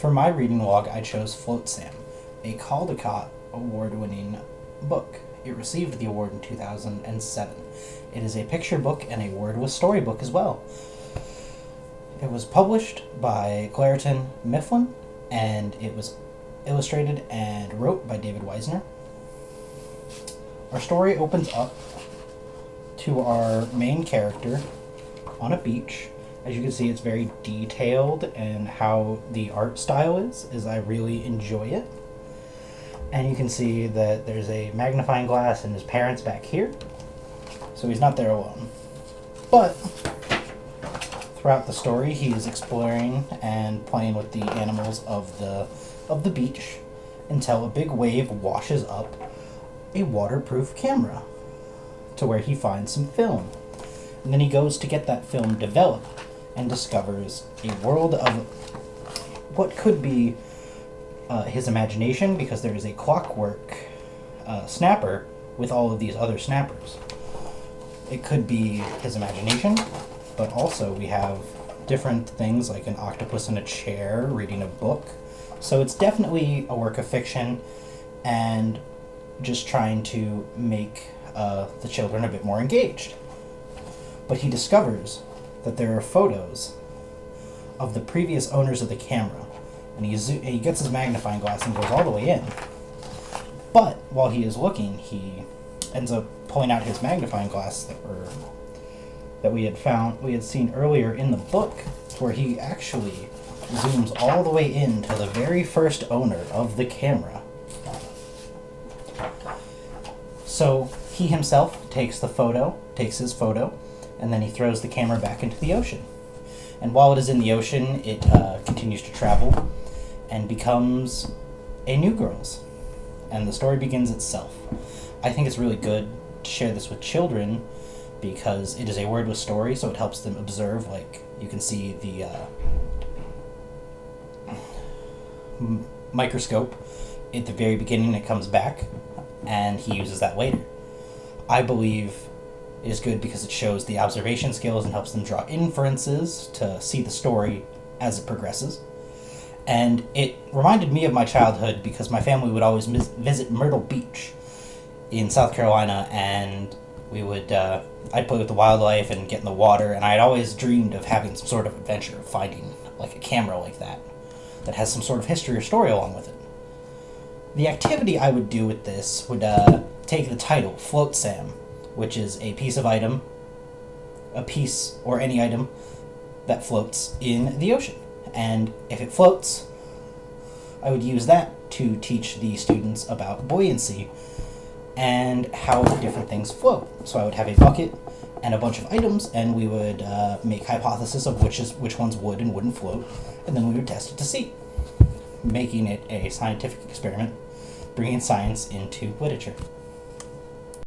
For my reading log, I chose Flotsam, a Caldecott award-winning book. It received the award in 2007. It is a picture book and a word-with storybook as well. It was published by Clariton Mifflin, and it was illustrated and wrote by David Weisner. Our story opens up to our main character on a beach. As you can see, it's very detailed, and how the art style is I really enjoy it. And you can see that there's a magnifying glass and his parents back here, so he's not there alone. But throughout the story, he is exploring and playing with the animals of the beach until a big wave washes up a waterproof camera to where he finds some film. And then he goes to get that film developed and discovers a world of what could be his imagination, because there is a clockwork snapper with all of these other snappers. It could be his imagination, but also we have different things like an octopus in a chair reading a book. So it's definitely a work of fiction and just trying to make the children a bit more engaged. But he discovers that there are photos of the previous owners of the camera, and he gets his magnifying glass and goes all the way in. But while he is looking, he ends up pulling out his magnifying glass that we had seen earlier in the book, where he actually zooms all the way into the very first owner of the camera. So he himself takes his photo, and then he throws the camera back into the ocean. And while it is in the ocean, it continues to travel and becomes a New Girl's. And the story begins itself. I think it's really good to share this with children because it is a wordless story, so it helps them observe. Like, you can see the microscope at the very beginning, it comes back, and he uses that later. I believe it is good because it shows the observation skills and helps them draw inferences to see the story as it progresses. And it reminded me of my childhood because my family would always visit Myrtle Beach in South Carolina, and we would I'd play with the wildlife and get in the water, and I had always dreamed of having some sort of adventure, of finding like a camera like that has some sort of history or story along with it. The activity I would do with this would take the title Flotsam, which is a piece of item, a piece or any item that floats in the ocean. And if it floats, I would use that to teach the students about buoyancy and how different things float. So I would have a bucket and a bunch of items, and we would make hypothesis of which ones would and wouldn't float, and then we would test it to see, making it a scientific experiment, bringing science into literature.